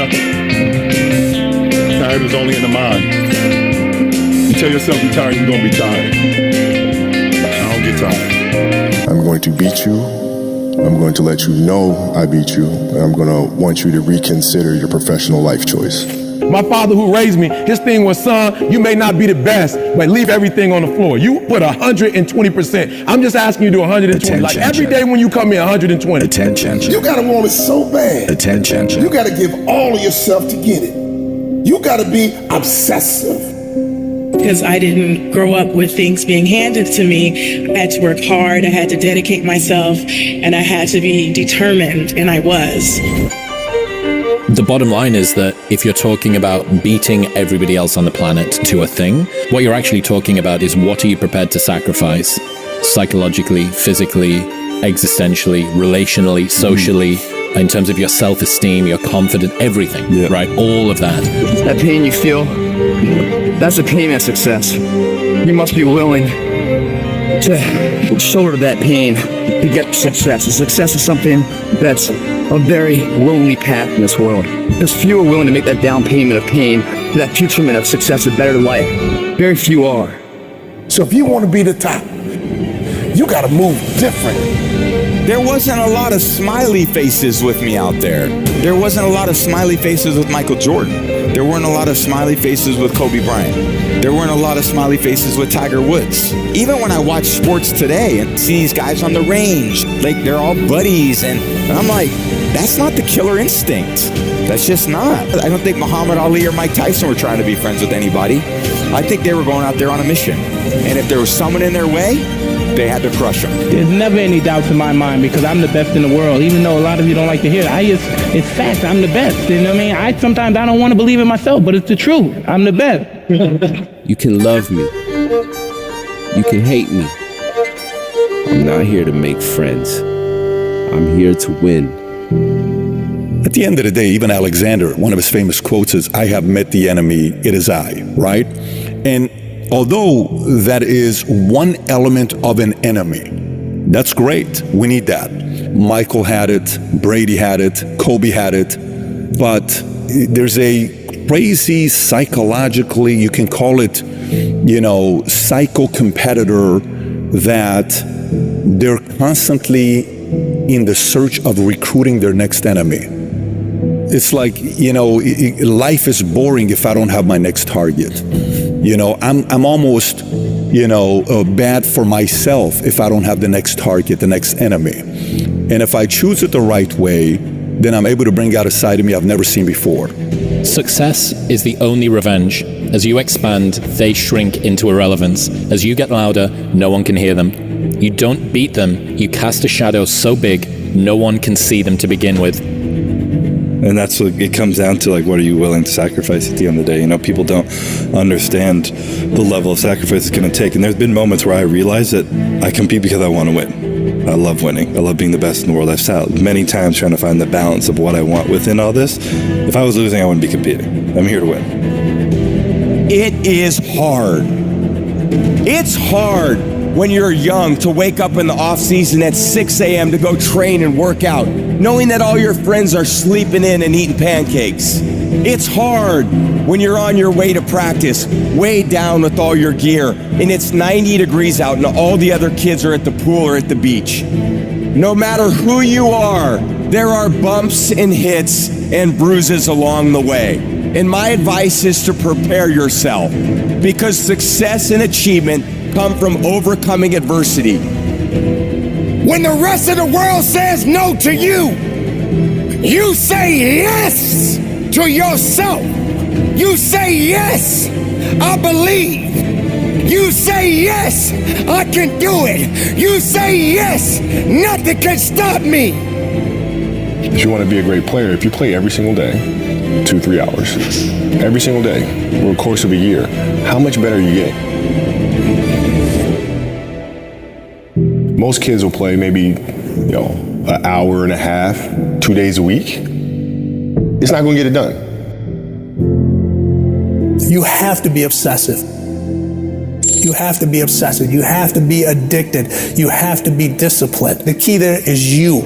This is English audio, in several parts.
tired? Tired is only in the mind. You tell yourself you're tired, you're gonna be tired. I don't get tired. I'm going to beat you. I'm going to let you know I beat you. And I'm going to want you to reconsider your professional life choice. My father who raised me, his thing was, son, you may not be the best, but leave everything on the floor. You put 120%. I'm just asking you to do 120. Attention, like every day when you come in, 120. Attention. You gotta want it so bad. Attention. You gotta give all of yourself to get it. You gotta be obsessive. Because I didn't grow up with things being handed to me. I had to work hard, I had to dedicate myself, and I had to be determined, and I was. The bottom line is that if you're talking about beating everybody else on the planet to a thing, what you're actually talking about is what are you prepared to sacrifice psychologically, physically, existentially, relationally, socially, in terms of your self-esteem, your confidence, everything, right? All of that. That pain you feel, that's the pain of success. You must be willing to shoulder that pain to get success. Success is something that's a very lonely path in this world. There's few are willing to make that down payment of pain for that future of success, a better life. Very few are. So if you want to be the top, you gotta move different. There wasn't a lot of smiley faces with me out there. There wasn't a lot of smiley faces with Michael Jordan. There weren't a lot of smiley faces with Kobe Bryant. There weren't a lot of smiley faces with Tiger Woods. Even when I watch sports today and see these guys on the range, like they're all buddies, and I'm like, that's not the killer instinct. That's just not. I don't think Muhammad Ali or Mike Tyson were trying to be friends with anybody. I think they were going out there on a mission. And if there was someone in their way, they had to crush them. There's never any doubts in my mind because I'm the best in the world. Even though a lot of you don't like to hear it, it's fact. I'm the best. You know what I mean? Sometimes I don't want to believe it myself, but it's the truth. I'm the best. You can love me. You can hate me. I'm not here to make friends. I'm here to win. At the end of the day, even Alexander, one of his famous quotes is, I have met the enemy, it is I, right? And although that is one element of an enemy, that's great. We need that. Michael had it, Brady had it, Kobe had it, but there's a crazy psychologically, you can call it, psycho competitor that they're constantly in the search of recruiting their next enemy. It's like, life is boring if I don't have my next target. I'm almost, bad for myself if I don't have the next target, the next enemy. And if I choose it the right way, then I'm able to bring out a side of me I've never seen before. Success is the only revenge. As you expand, they shrink into irrelevance. As you get louder, no one can hear them. You don't beat them, you cast a shadow so big, no one can see them to begin with. And that's what it comes down to, like, what are you willing to sacrifice at the end of the day? People don't understand the level of sacrifice it's going to take. And there's been moments where I realize that I compete because I want to win. I love winning. I love being the best in the world. I've sat many times trying to find the balance of what I want within all this. If I was losing, I wouldn't be competing. I'm here to win. It is hard. It's hard when you're young to wake up in the off season at 6 a.m. to go train and work out, knowing that all your friends are sleeping in and eating pancakes. It's hard when you're on your way to practice, weighed down with all your gear, and it's 90 degrees out and all the other kids are at the pool or at the beach. No matter who you are, there are bumps and hits and bruises along the way. And my advice is to prepare yourself, because success and achievement come from overcoming adversity. When the rest of the world says no to you, you say yes to yourself. You say yes, I believe. You say yes, I can do it. You say yes, nothing can stop me. If you want to be a great player, if you play every single day, 2-3 hours, every single day, over the course of a year, how much better you get? Most kids will play maybe, an hour and a half, 2 days a week. It's not going to get it done. You have to be obsessive. You have to be obsessive. You have to be addicted. You have to be disciplined. The key there is you.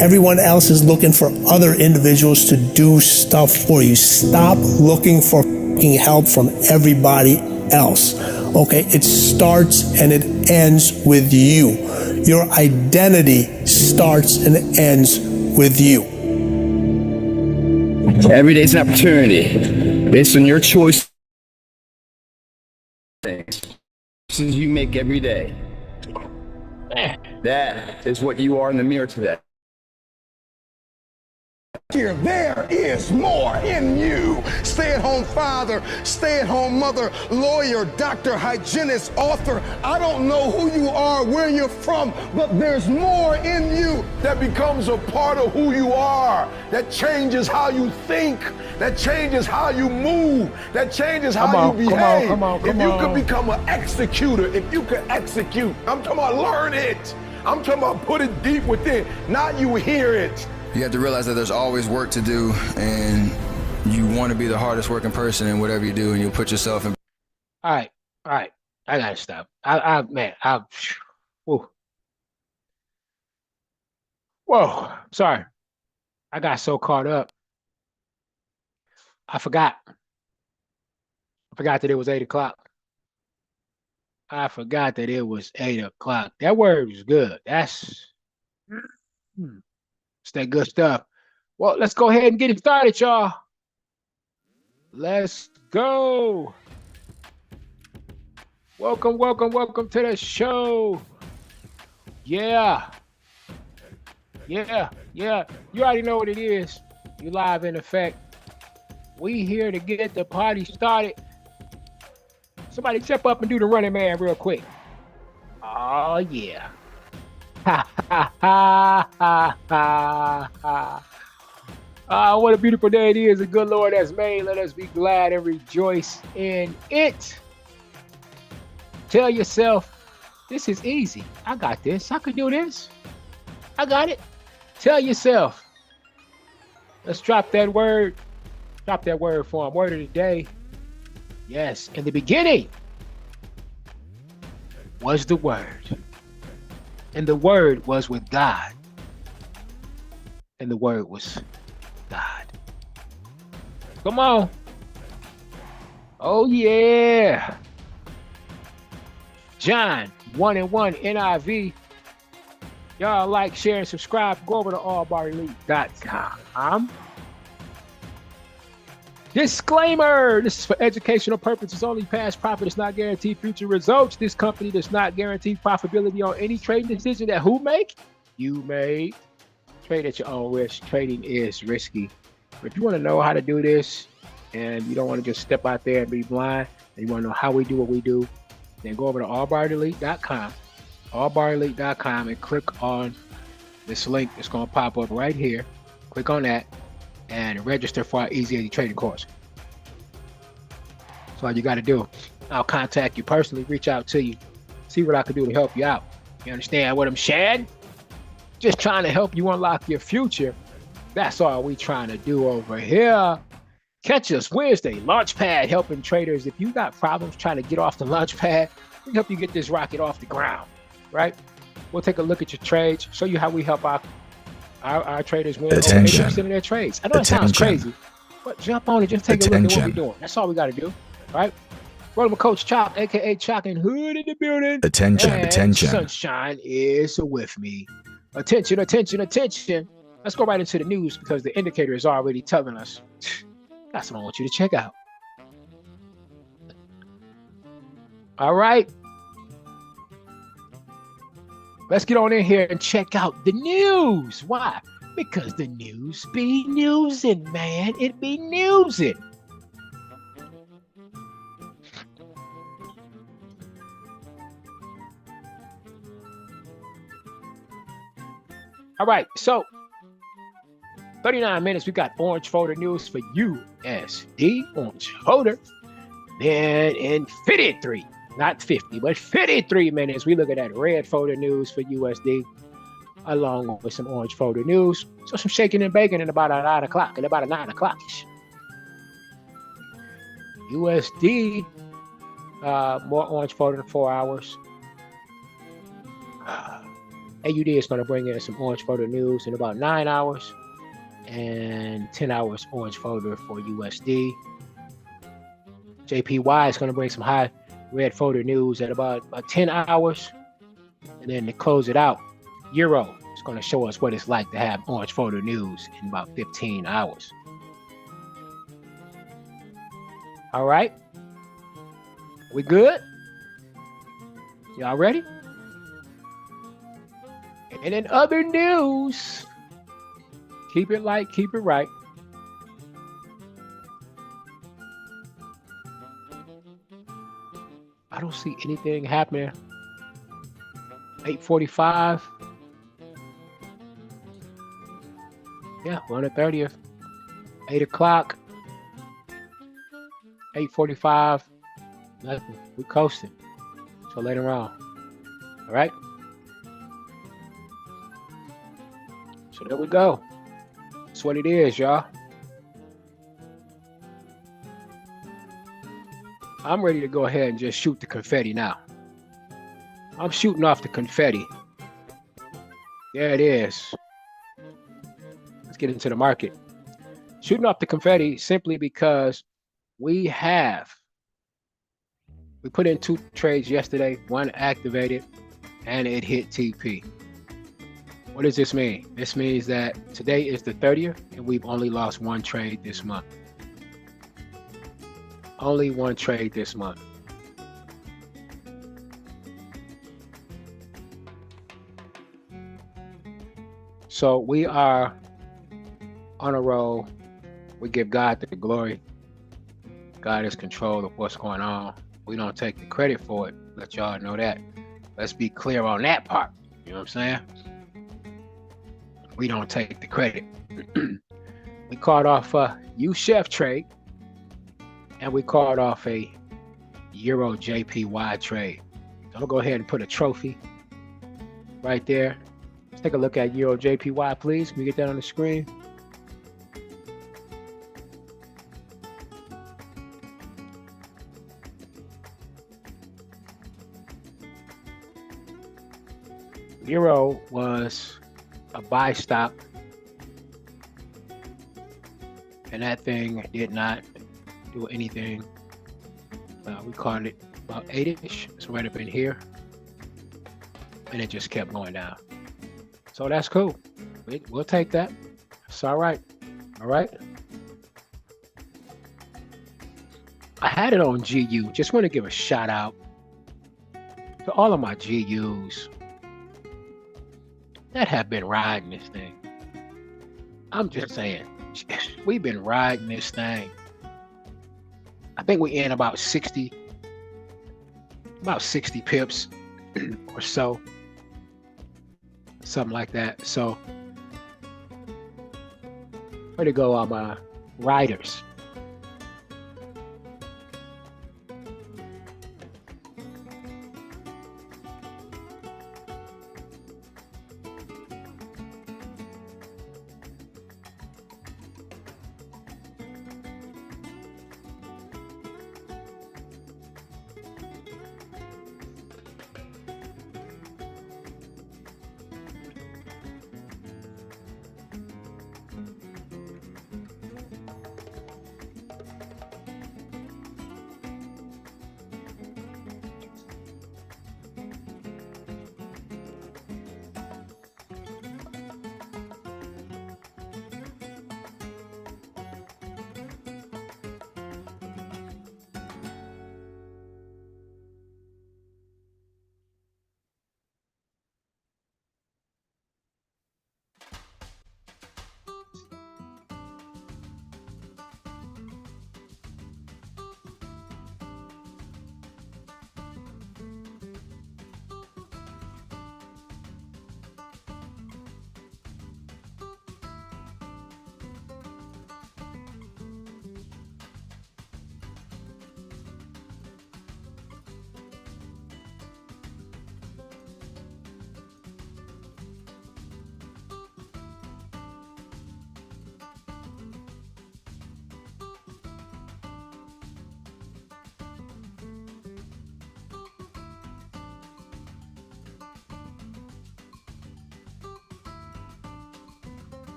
Everyone else is looking for other individuals to do stuff for you. Stop looking for help from everybody else. Okay? It starts and it ends with you. Your identity starts and ends with you. Every day's an opportunity based on your choice. Decisions you make every day. That is what you are in the mirror today. Here, there is more in you. Stay-at-home father, stay-at-home mother, lawyer, doctor, hygienist, author. I don't know who you are, where you're from, but there's more in you that becomes a part of who you are, that changes how you think, that changes how you move, that changes how you behave. If you could become an executor, if you could execute, I'm talking about learn it. I'm talking about put it deep within, not you hear it. You have to realize that there's always work to do, and you want to be the hardest working person in whatever you do, and you'll put yourself in. All right. I gotta stop. Whoa. Sorry. I got so caught up. I forgot that it was 8 o'clock. I forgot that it was 8 o'clock. That word was good. It's that good stuff. Well, let's go ahead and get it started, y'all. Let's go. Welcome to the show. Yeah. You already know what it is. You live in effect. We here to get the party started. Somebody step up and do the running man real quick. Oh, yeah. What a beautiful day it is. The good Lord has made. Let us be glad and rejoice in it. Tell yourself, this is easy. I got this. I could do this. I got it. Tell yourself. Let's drop that word. Drop that word for him. Word of the day. Yes, in the beginning was the Word. And the Word was with God. And the Word was God. Come on. Oh, yeah. John 1:1 NIV. Y'all like, share, and subscribe. Go over to allbarelite.com. Disclaimer, this is for educational purposes only. Past profit does not guarantee future results. This company does not guarantee profitability on any trading decision that who make? You make. Trade at your own risk. Trading is risky. But if you want to know how to do this and you don't want to just step out there and be blind, and you want to know how we do what we do, then go over to allbarelite.com, allbarelite.com, and click on this link that's going to pop up right here. Click on that and register for our Easy Trading course. So all you got to do, I'll contact you personally, reach out to you, see what I can do to help you out. You understand what I'm saying? Just trying to help you unlock your future. That's all we trying to do over here. Catch us Wednesday, Launchpad, helping traders. If you got problems trying to get off the Launchpad, we help you get this rocket off the ground, right? We'll take a look at your trades, show you how we help our traders win over 80% of their trades. I know it sounds crazy, but jump on it. Just take a look at what we're doing. That's all we got to do, right? Rolling with Coach Chop, a.k.a. Chocinhood in the building. Attention. Sunshine is with me. Attention. Let's go right into the news because the indicator is already telling us. That's what I want you to check out. All right. Let's get on in here and check out the news. Why? Because the news be newsin', man. It be newsin'. All right, so 39 minutes, we got orange folder news for USD, orange folder. Then in 53, not 50, but 53 minutes, we look at that red folder news for USD, along with some orange folder news. So some shaking and baking in about 9 o'clock-ish. USD More orange photo in 4 hours. AUD is going to bring in some orange photo news in about 9 hours. And 10 hours orange photo for USD. JPY is going to bring some high red photo news at about 10 hours. And then to close it out, Euro is going to show us what it's like to have orange photo news in about 15 hours. All right. We good? Y'all ready? And in other news, keep it light, keep it right. I don't see anything happening. 8:45. Yeah, we're on the 30th. 8 o'clock. 8:45. Nothing. We coasting. So later on. All right. So there we go. That's what it is, y'all. I'm ready to go ahead and just shoot the confetti now. I'm shooting off the confetti. There it is. Let's get into the market. Shooting off the confetti simply because we put in 2 trades yesterday, 1 activated, and it hit TP. What does this mean? This means that today is the 30th and we've only lost 1 trade this month. Only 1 trade this month. So we are on a roll. We give God the glory. God is control of what's going on. We don't take the credit for it. Let y'all know that. Let's be clear on that part. You know what I'm saying? We don't take the credit. We called off a U-Chef trade, and we called off a Euro JPY trade. So I'm gonna go ahead and put a trophy right there. Let's take a look at Euro JPY, please. Can we get that on the screen? Euro was a buy stop, and that thing did not do anything. We caught it about 8-ish, it's right up in here, and it just kept going down. So that's cool. We'll take that. It's all right. All right. I had it on GU. Just want to give a shout out to all of my GUs that have been riding this thing. I'm just saying, we've been riding this thing. I think we in about 60 pips or so, something like that. So way to go, all my riders.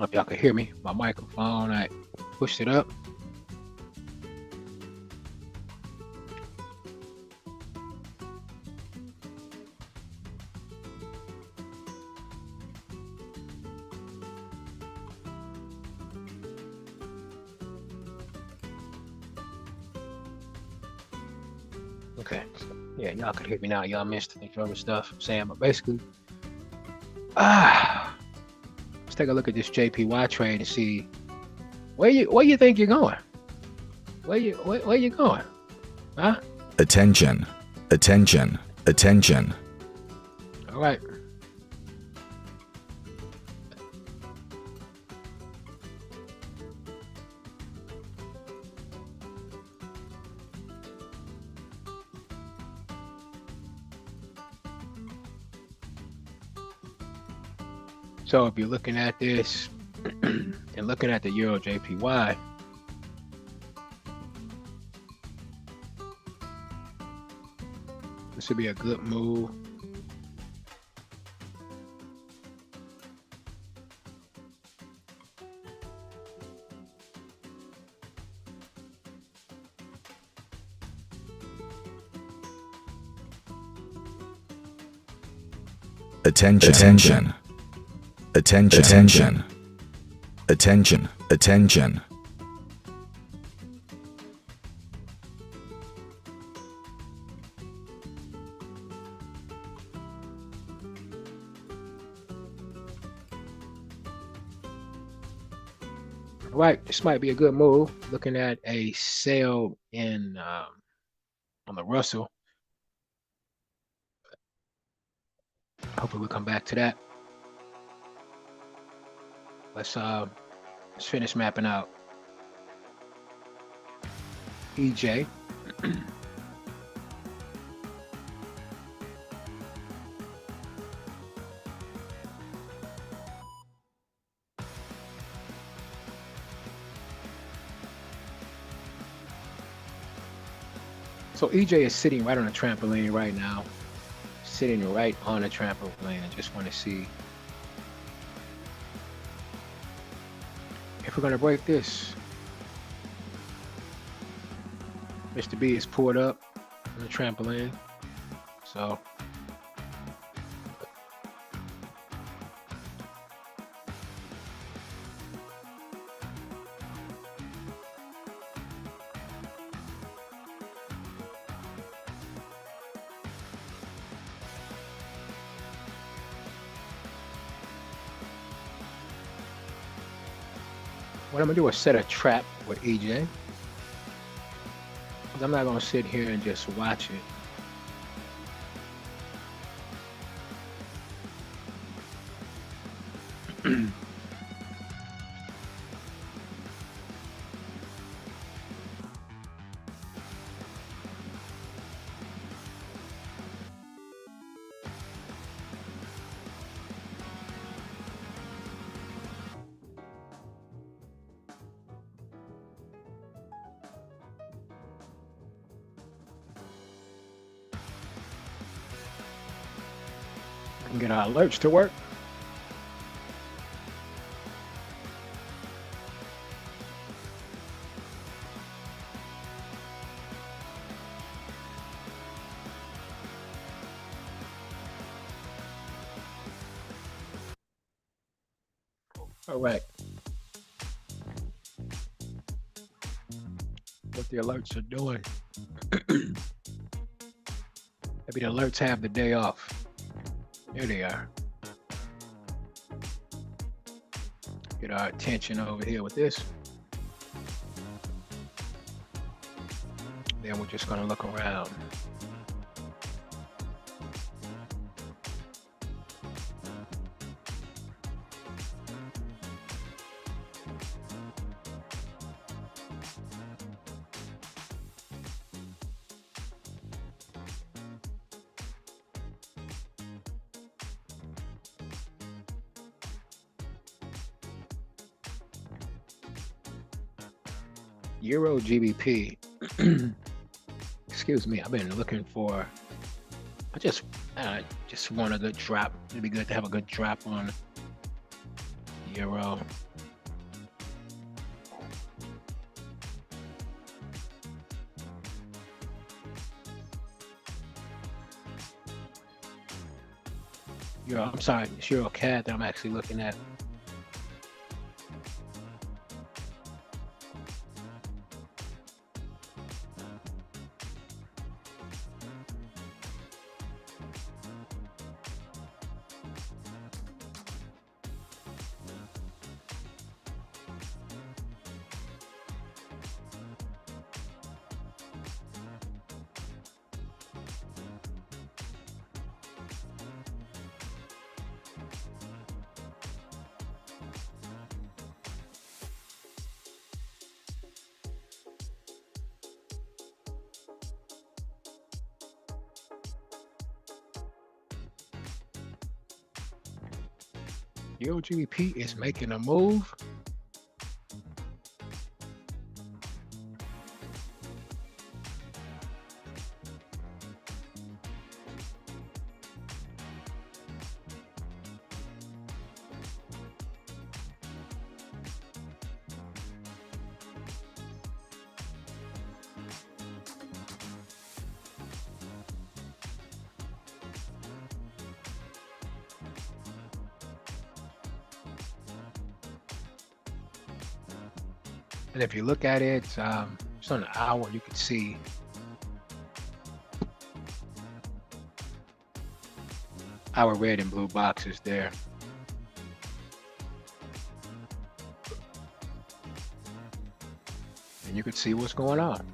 know if y'all can hear me. My microphone, I pushed it up. Okay, yeah, y'all can hear me now. Y'all missed the other stuff I'm saying, but basically, let's take a look at this JPY trade and see where you think you're going. Where you going? Huh? Attention, attention, attention. All right. So if you're looking at this and looking at the Euro JPY, this would be a good move. Attention, attention. Attention, attention, attention, attention. Right, this might be a good move. Looking at a sale in on the Russell. Hopefully we'll come back to that. Let's finish mapping out EJ. So EJ is sitting right on a trampoline right now. Sitting right on a trampoline. I just want to see if we're going to break this. Mr. B is pulled up on the trampoline. So what I'm gonna do is set a trap with EJ. I'm not gonna sit here and just watch it. And get our alerts to work. All right. What the alerts are doing. Maybe the alerts have the day off. There they are. Get our attention over here with this. Then we're just gonna look around. Euro GBP. Excuse me, I've been looking for. I just want a good drop. It'd be good to have a good drop on Euro. I'm sorry, Cheryl Cat that I'm actually looking at. GOGP is making a move. And if you look at it, just on the hour, you can see our red and blue boxes there. And you can see what's going on.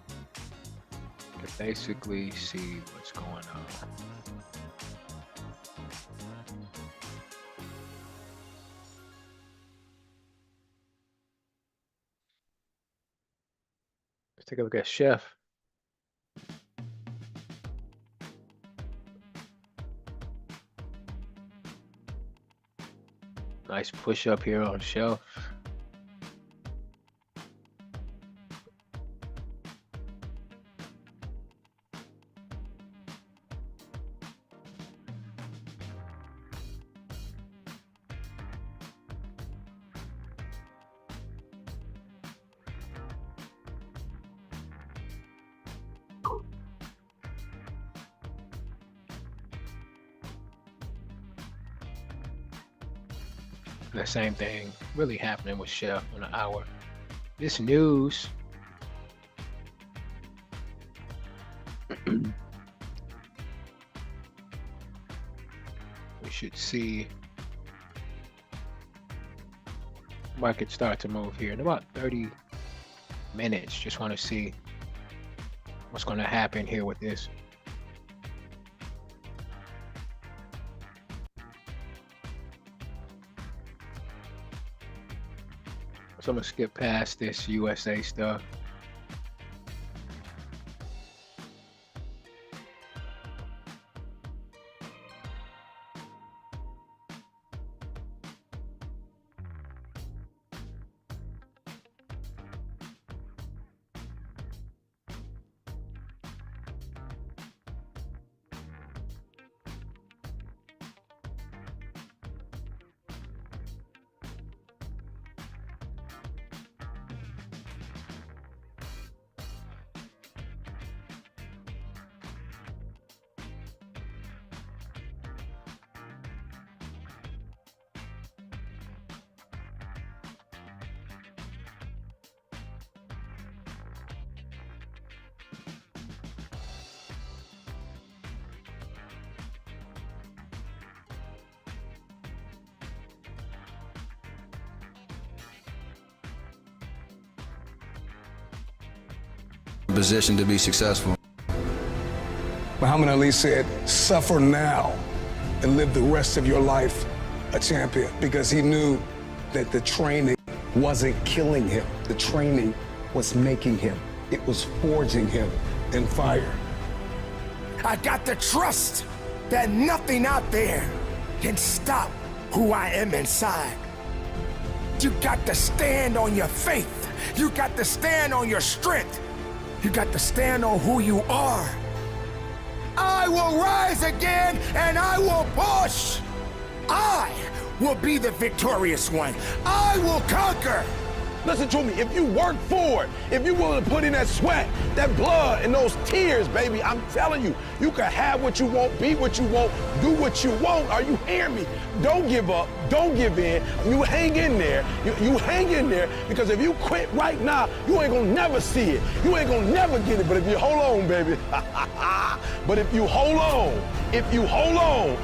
You can basically see what's going on. Let's take a look at Chef. Nice push up here on Chef. The same thing really happening with Chef on the hour. This news we should see market start to move here in about 30 minutes. Just want to see what's going to happen here with this. So I'm gonna skip past this USA stuff. Position to be successful. Muhammad Ali said, suffer now and live the rest of your life a champion, because he knew that the training wasn't killing him. The training was making him. It was forging him in fire. I got the trust that nothing out there can stop who I am inside. You got to stand on your faith. You got to stand on your strength. You got to stand on who you are. I will rise again and I will push. I will be the victorious one. I will conquer. Listen to me. If you work for it, if you're willing to put in that sweat, that blood, and those tears, baby, I'm telling you, you can have what you want, be what you want, do what you want. Are you hearing me? Don't give up. Don't give in. You hang in there. You hang in there, because if you quit right now, you ain't gonna never see it. You ain't gonna never get it. But if you hold on, baby, but if you hold on,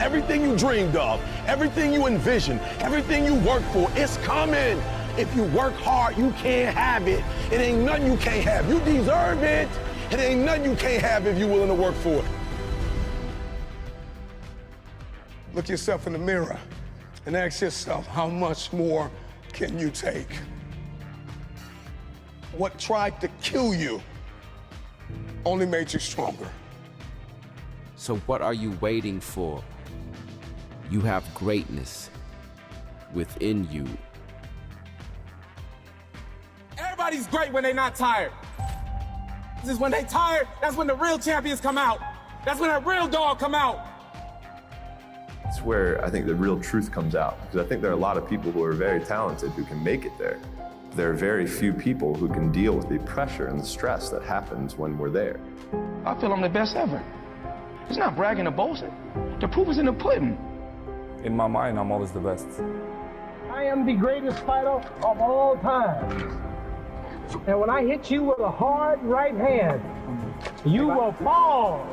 everything you dreamed of, everything you envisioned, everything you worked for, it's coming. If you work hard, you can't have it. It ain't nothing you can't have. You deserve it. It ain't nothing you can't have if you're willing to work for it. Look yourself in the mirror and ask yourself, how much more can you take? What tried to kill you only made you stronger. So what are you waiting for? You have greatness within you. Everybody's great when they're not tired. This is when they tired, that's when the real champions come out. That's when that real dog come out. It's where I think the real truth comes out, because I think there are a lot of people who are very talented who can make it there. There are very few people who can deal with the pressure and the stress that happens when we're there. I feel I'm the best ever. It's not bragging or boasting. The proof is in the pudding. In my mind, I'm always the best. I am the greatest fighter of all time. And when I hit you with a hard right hand, you will fall.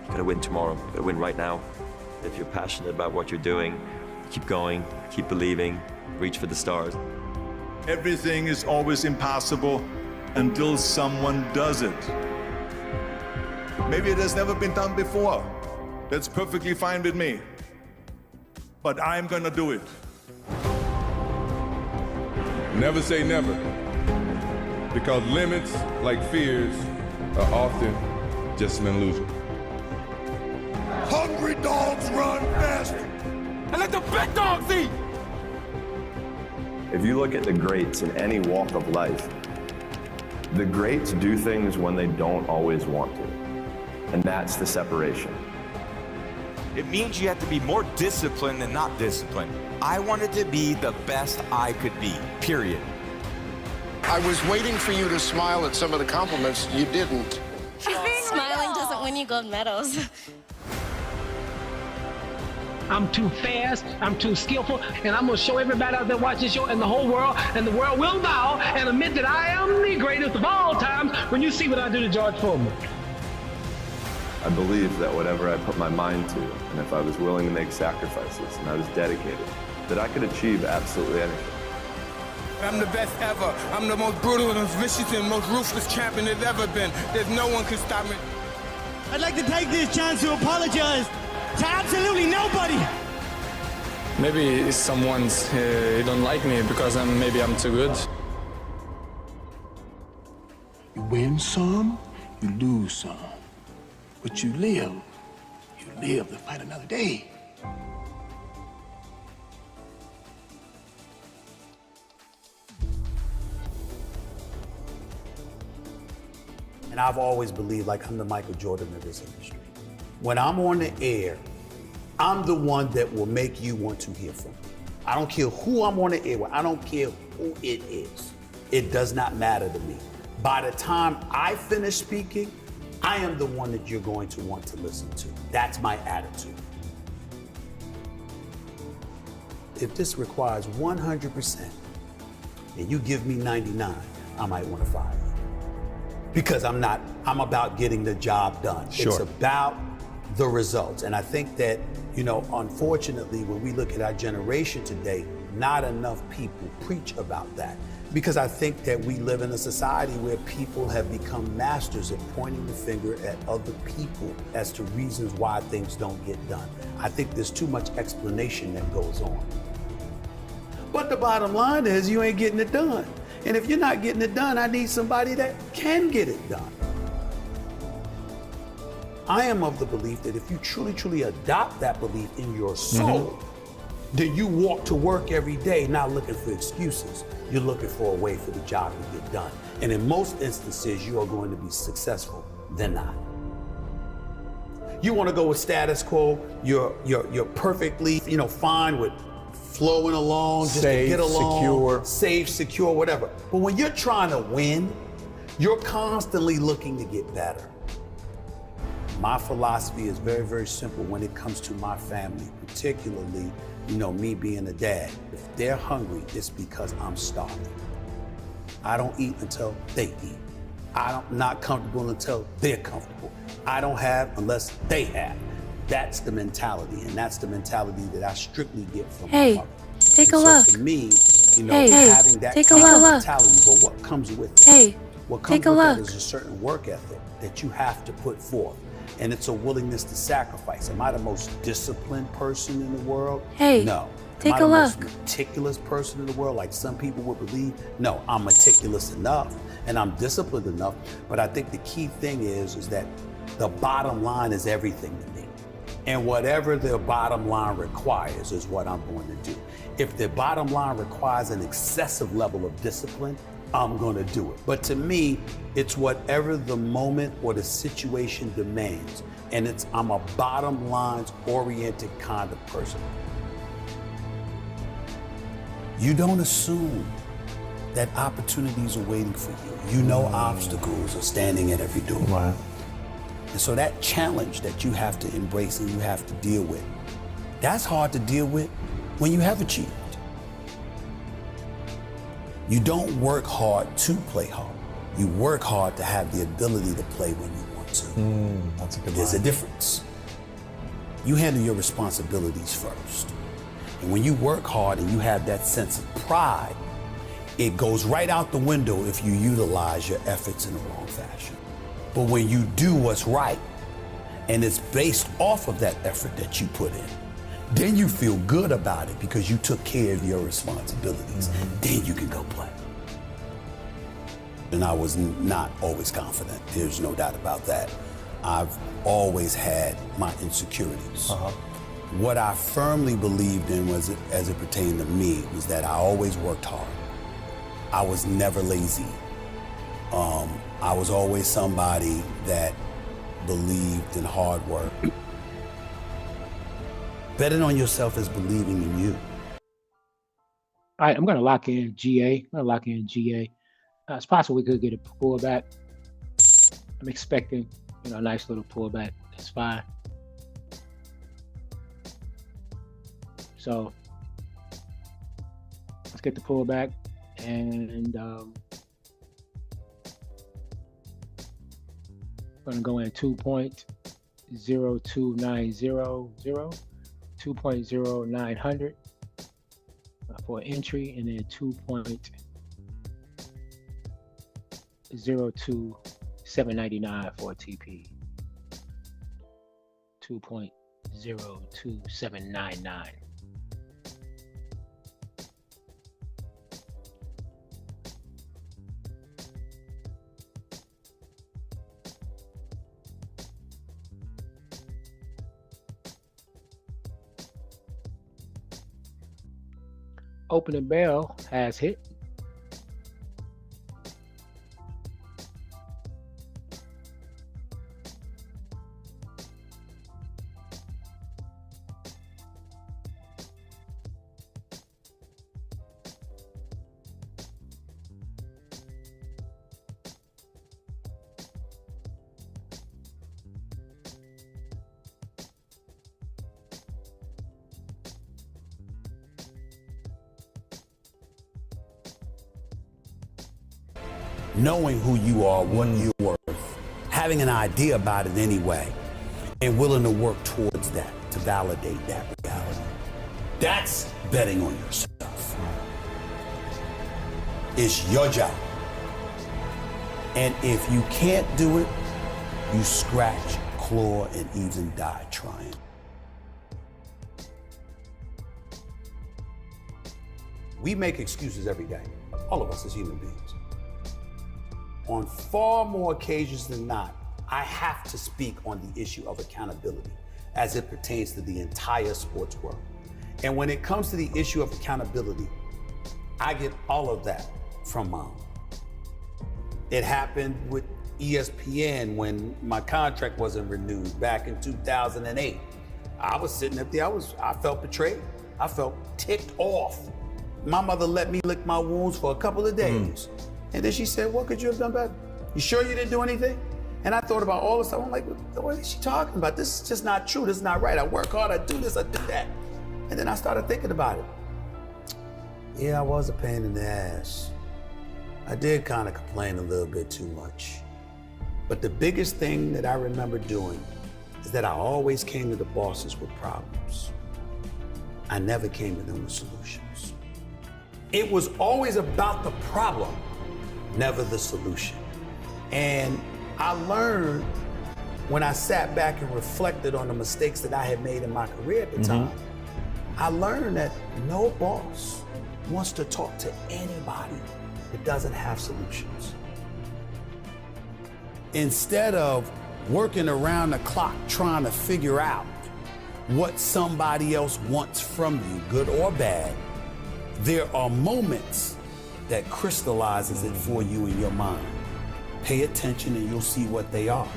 You gotta win tomorrow. You gotta win right now. If you're passionate about what you're doing, keep going, keep believing, reach for the stars. Everything is always impossible until someone does it. Maybe it has never been done before. That's perfectly fine with me. But I'm gonna do it. Never say never, because limits, like fears, are often just an illusion. Hungry dogs run fast. And let the big dogs eat. If you look at the greats in any walk of life, the greats do things when they don't always want to. And that's the separation. It means you have to be more disciplined than not disciplined. I wanted to be the best I could be, period. I was waiting for you to smile at some of the compliments. You didn't. Smiling doesn't win you gold medals. I'm too fast, I'm too skillful, and I'm gonna show everybody out there watching this show and the whole world, and the world will bow and admit that I am the greatest of all times when you see what I do to George Foreman. I believe that whatever I put my mind to, and if I was willing to make sacrifices and I was dedicated, that I could achieve absolutely anything. I'm the best ever. I'm the most brutal and most vicious and most ruthless champion there's ever been. There's no one can stop me. I'd like to take this chance to apologize to absolutely nobody. Maybe someone's don't like me because maybe I'm too good. You win some, you lose some. But you live to fight another day. And I've always believed like I'm the Michael Jordan of this industry. When I'm on the air, I'm the one that will make you want to hear from me. I don't care who I'm on the air with. I don't care who it is. It does not matter to me. By the time I finish speaking, I am the one that you're going to want to listen to. That's my attitude. If this requires 100% and you give me 99, I might want to fire you. Because I'm about getting the job done. Sure. It's about the results. And I think that, unfortunately, when we look at our generation today, not enough people preach about that. Because I think that we live in a society where people have become masters at pointing the finger at other people as to reasons why things don't get done. I think there's too much explanation that goes on. But the bottom line is you ain't getting it done. And if you're not getting it done, I need somebody that can get it done. I am of the belief that if you truly, truly adopt that belief in your soul, then you walk to work every day not looking for excuses. You're looking for a way for the job to get done. And in most instances, you are going to be successful than not. You want to go with status quo, you're perfectly, fine with flowing along, just Safe, to get along, secure. safe, secure, whatever. But when you're trying to win, you're constantly looking to get better. My philosophy is very, very simple when it comes to my family, particularly, me being a dad. If they're hungry, it's because I'm starving. I don't eat until they eat. I'm not comfortable until they're comfortable. I don't have unless they have. That's the mentality, and that's the mentality that I strictly get from my mother. Take a And look. So for me, Hey, having that take a kind of look. mentality, but what comes with it? Hey, What comes take a with that look. is a certain work ethic that you have to put forth, and it's a willingness to sacrifice. Am I the most disciplined person in the world? Hey, no. take Am I a the most look. meticulous person in the world, like some people would believe? No, I'm meticulous enough, and I'm disciplined enough. But I think the key thing is that the bottom line is everything to me. And whatever the bottom line requires is what I'm going to do. If the bottom line requires an excessive level of discipline, I'm going to do it. But to me, it's whatever the moment or the situation demands. And I'm a bottom lines oriented kind of person. You don't assume that opportunities are waiting for you. You know obstacles are standing at every door. Right. And so that challenge that you have to embrace and you have to deal with, that's hard to deal with when you have achieved. You don't work hard to play hard. You work hard to have the ability to play when you want to. That's a good There's a line. difference. You handle your responsibilities first. And when you work hard and you have that sense of pride, it goes right out the window if you utilize your efforts in the wrong fashion. But when you do what's right, and it's based off of that effort that you put in, then you feel good about it because you took care of your responsibilities. Then you can go play. And I was not always confident. There's no doubt about that. I've always had my insecurities. What I firmly believed in was, as it pertained to me, was that I always worked hard. I was never lazy. I was always somebody that believed in hard work. Betting on yourself is believing in you. All right, I'm going to lock in GA. It's possible we could get a pullback. I'm expecting, a nice little pullback. That's fine. So let's get the pullback, and we're going to go in 2.02900, 2.0900 for entry, and then 2.02799 for TP. 2.02799. Opening bell has hit. Knowing who you are, what you're worth, having an idea about it anyway, and willing to work towards that, to validate that reality. That's betting on yourself. It's your job. And if you can't do it, you scratch, claw, and even die trying. We make excuses every day, all of us as human beings. On far more occasions than not, I have to speak on the issue of accountability as it pertains to the entire sports world. And when it comes to the issue of accountability, I get all of that from Mom. It happened with ESPN when my contract wasn't renewed back in 2008. I was sitting up there, I felt betrayed. I felt ticked off. My mother let me lick my wounds for a couple of days. And then she said, what could you have done better? You sure you didn't do anything? And I thought about all this stuff. I'm like, what is she talking about? This is just not true. This is not right. I work hard, I do this, I do that. And then I started thinking about it. Yeah, I was a pain in the ass. I did kind of complain a little bit too much. But the biggest thing that I remember doing is that I always came to the bosses with problems. I never came to them with solutions. It was always about the problem, never the solution. And I learned when I sat back and reflected on the mistakes that I had made in my career at the time, I learned that no boss wants to talk to anybody that doesn't have solutions. Instead of working around the clock trying to figure out what somebody else wants from you, good or bad, there are moments that crystallizes it for you in your mind. Pay attention and you'll see what they are.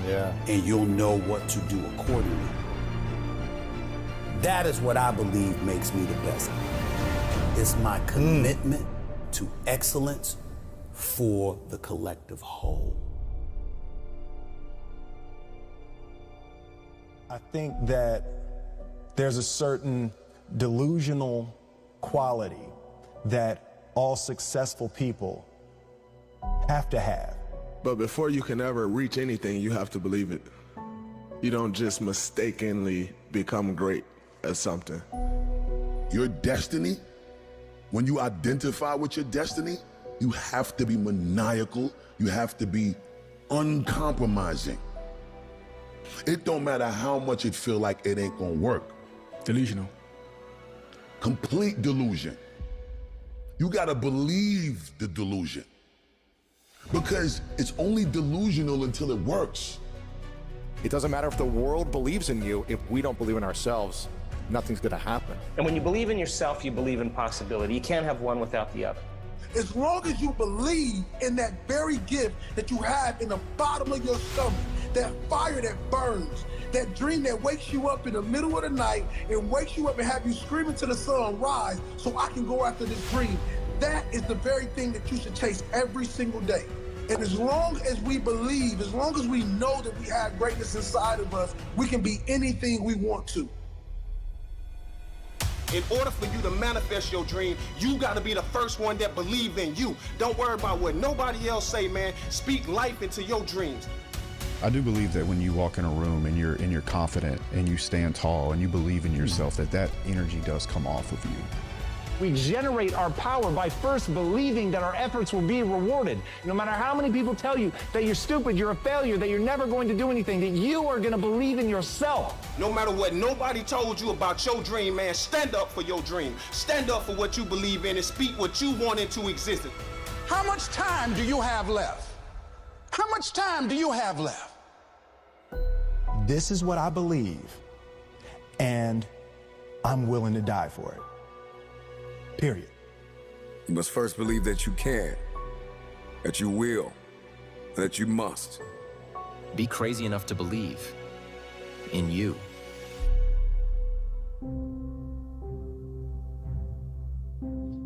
And you'll know what to do accordingly. That is what I believe makes me the best. It's my commitment to excellence for the collective whole. I think that there's a certain delusional quality that all successful people have to have. But before you can ever reach anything, you have to believe it. You don't just mistakenly become great at something. Your destiny, when you identify with your destiny, you have to be maniacal. You have to be uncompromising. It don't matter how much it feel like it ain't gonna work. Delusional. Complete delusion. You gotta believe the delusion. Because it's only delusional until it works. It doesn't matter if the world believes in you. If we don't believe in ourselves, nothing's gonna happen. And when you believe in yourself, you believe in possibility. You can't have one without the other. As long as you believe in that very gift that you have in the bottom of your stomach, that fire that burns, that dream that wakes you up in the middle of the night and wakes you up and have you screaming to the sun, rise, so I can go after this dream. That is the very thing that you should chase every single day. And as long as we believe, as long as we know that we have greatness inside of us, we can be anything we want to. In order for you to manifest your dream, you gotta be the first one that believe in you. Don't worry about what nobody else say, man. Speak life into your dreams. I do believe that when you walk in a room and you're confident and you stand tall and you believe in yourself, that energy does come off of you. We generate our power by first believing that our efforts will be rewarded. No matter how many people tell you that you're stupid, you're a failure, that you're never going to do anything, that you are going to believe in yourself. No matter what nobody told you about your dream, man, stand up for your dream. Stand up for what you believe in and speak what you want into existence. How much time do you have left? How much time do you have left? This is what I believe, and I'm willing to die for it. Period. You must first believe that you can, that you will, and that you must. Be crazy enough to believe in you.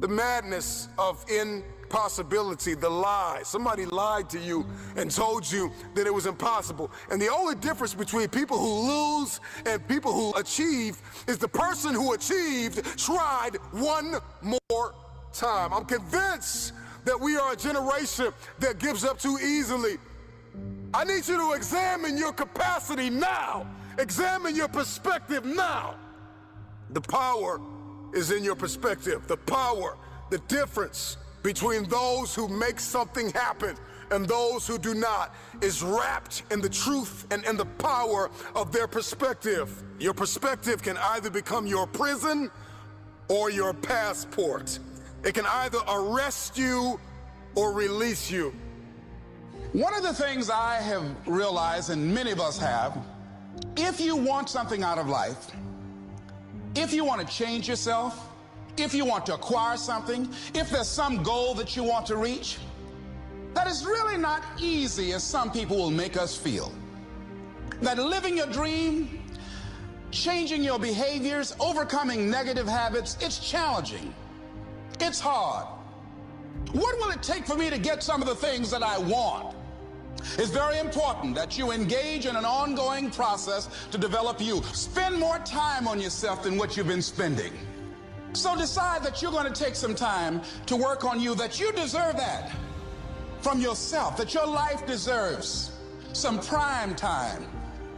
The madness of impossibility, the lie. Somebody lied to you and told you that it was impossible. And the only difference between people who lose and people who achieve is the person who achieved tried one more time. I'm convinced that we are a generation that gives up too easily. I need you to examine your capacity now. Examine your perspective now. The power is in your perspective. The power, the difference between those who make something happen and those who do not is wrapped in the truth and in the power of their perspective. Your perspective can either become your prison or your passport. It can either arrest you or release you. One of the things I have realized, and many of us have, if you want something out of life, if you want to change yourself, if you want to acquire something, if there's some goal that you want to reach, that is really not easy as some people will make us feel. That living your dream, changing your behaviors, overcoming negative habits, it's challenging. It's hard. What will it take for me to get some of the things that I want? It's very important that you engage in an ongoing process to develop you. Spend more time on yourself than what you've been spending. So decide that you're going to take some time to work on you, that you deserve that from yourself, that your life deserves some prime time,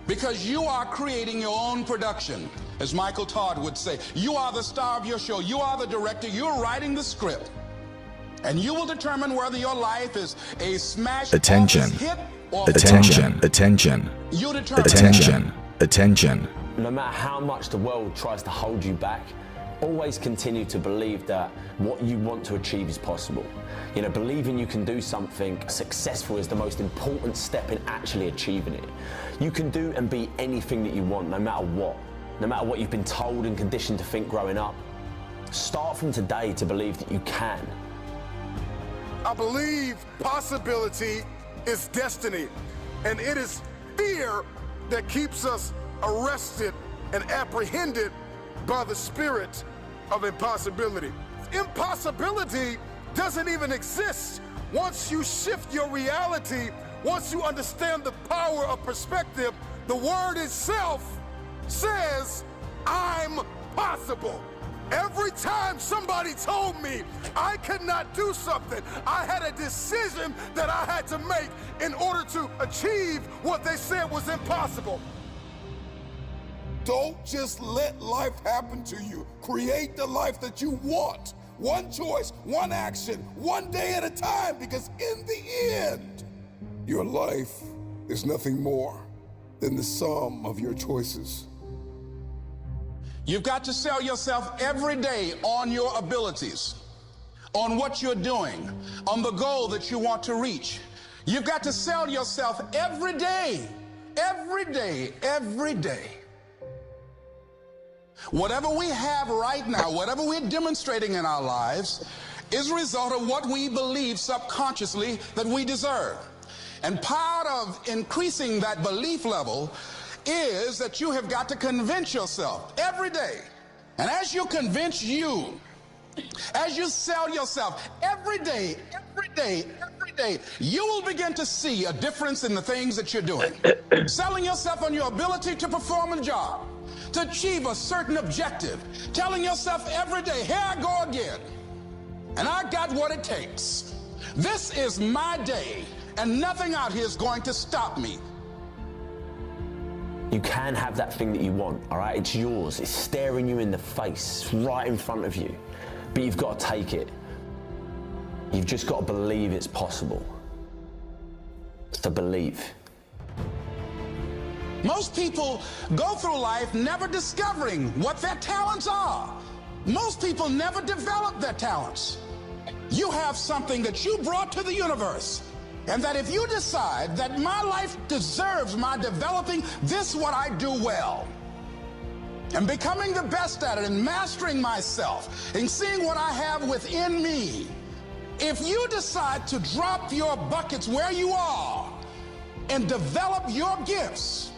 because you are creating your own production. As Michael Todd would say, you are the star of your show. You are the director. You're writing the script. And you will determine whether your life is a smash Attention. hit or Attention. Attention. You determine. Attention. Attention. No matter how much the world tries to hold you back, always continue to believe that what you want to achieve is possible. You know, believing you can do something successful is the most important step in actually achieving it. You can do and be anything that you want, no matter what. No matter what you've been told and conditioned to think growing up. Start from today to believe that you can. I believe possibility is destiny, and it is fear that keeps us arrested and apprehended by the spirit of impossibility. Impossibility doesn't even exist once you shift your reality, once you understand the power of perspective. The word itself says, I'm possible. Every time somebody told me I could not do something, I had a decision that I had to make in order to achieve what they said was impossible. Don't just let life happen to you. Create the life that you want. One choice, one action, one day at a time, because in the end, your life is nothing more than the sum of your choices. You've got to sell yourself every day on your abilities, on what you're doing, on the goal that you want to reach. You've got to sell yourself every day, every day, every day. Whatever we have right now, whatever we're demonstrating in our lives, is a result of what we believe subconsciously that we deserve. And part of increasing that belief level is that you have got to convince yourself every day. And as you convince you, as you sell yourself every day, every day, every day, you will begin to see a difference in the things that you're doing. Selling yourself on your ability to perform a job, to achieve a certain objective, telling yourself every day, here I go again, and I got what it takes. This is my day, and nothing out here is going to stop me. You can have that thing that you want, all right? It's yours. It's staring you in the face, right in front of you. But you've got to take it. You've just got to believe it's possible. It's to believe. Most people go through life never discovering what their talents are. Most people never develop their talents. You have something that you brought to the universe. And that if you decide that my life deserves my developing this what I do well, and becoming the best at it and mastering myself and seeing what I have within me, if you decide to drop your buckets where you are and develop your gifts,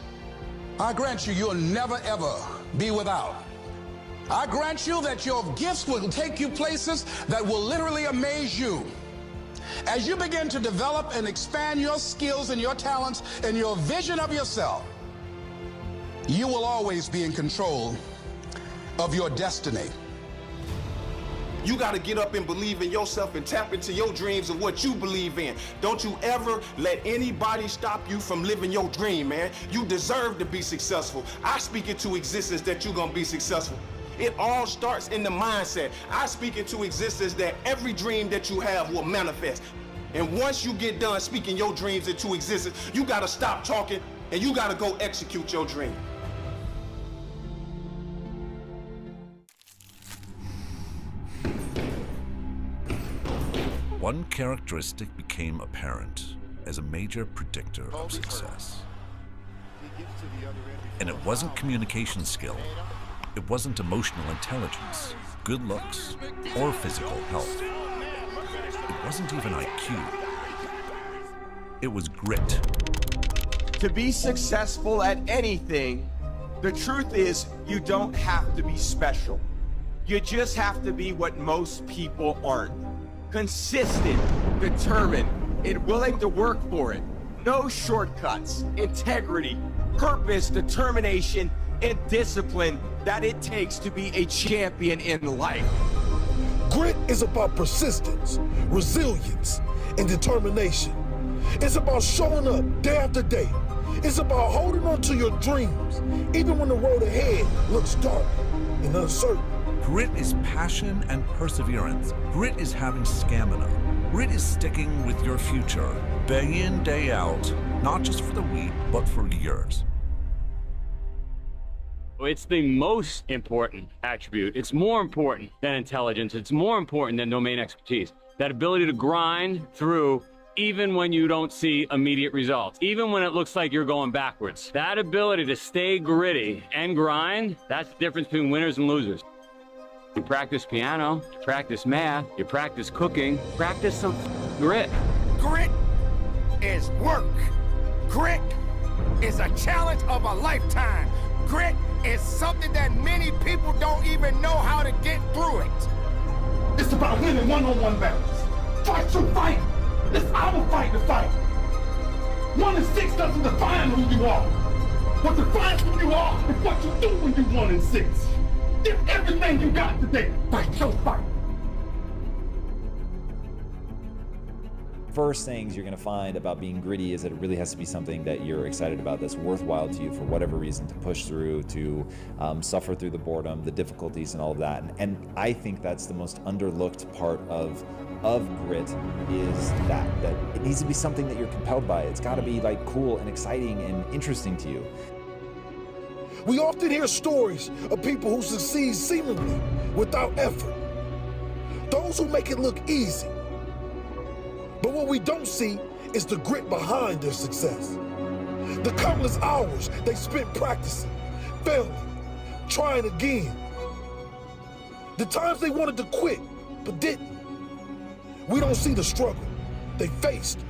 I grant you, you'll never ever be without. I grant you that your gifts will take you places that will literally amaze you. As you begin to develop and expand your skills and your talents and your vision of yourself, you will always be in control of your destiny. You got to get up and believe in yourself and tap into your dreams of what you believe in. Don't you ever let anybody stop you from living your dream, man. You deserve to be successful. I speak into existence that you're going to be successful. It all starts in the mindset. I speak into existence that every dream that you have will manifest. And once you get done speaking your dreams into existence, you got to stop talking and you got to go execute your dream. One characteristic became apparent as a major predictor of success. And it wasn't communication skill. It wasn't emotional intelligence, good looks, or physical health. It wasn't even IQ. It was grit. To be successful at anything, The truth is, you don't have to be special. You just have to be what most people aren't. Consistent, determined, and willing to work for it. No shortcuts, integrity, purpose, determination, and discipline that it takes to be a champion in life. Grit is about persistence, resilience, and determination. It's about showing up day after day. It's about holding on to your dreams, even when the road ahead looks dark and uncertain. Grit is passion and perseverance. Grit is having stamina. Grit is sticking with your future, day in, day out, not just for the week, but for years. It's the most important attribute. It's more important than intelligence. It's more important than domain expertise. That ability to grind through even when you don't see immediate results, even when it looks like you're going backwards. That ability to stay gritty and grind, that's the difference between winners and losers. You practice piano, you practice math, you practice cooking, practice some grit. Grit is work. Grit is a challenge of a lifetime. Grit is something that many people don't even know how to get through it. It's about winning one-on-one battles. Fight your fight. It's our fight to fight. 1 and 6 doesn't define who you are. What defines who you are is what you do when you're 1 and 6. Give everything you got today. Fight your fight. First things you're going to find about being gritty is that it really has to be something that you're excited about, that's worthwhile to you for whatever reason, to push through, to suffer through the boredom, the difficulties, and all of that. And I think that's the most underlooked part of grit, is that it needs to be something that you're compelled by. It's got to be like cool and exciting and interesting to you. We often hear stories of people who succeed seemingly without effort. Those who make it look easy. But what we don't see is the grit behind their success. The countless hours they spent practicing, failing, trying again. The times they wanted to quit, but didn't. We don't see the struggle they faced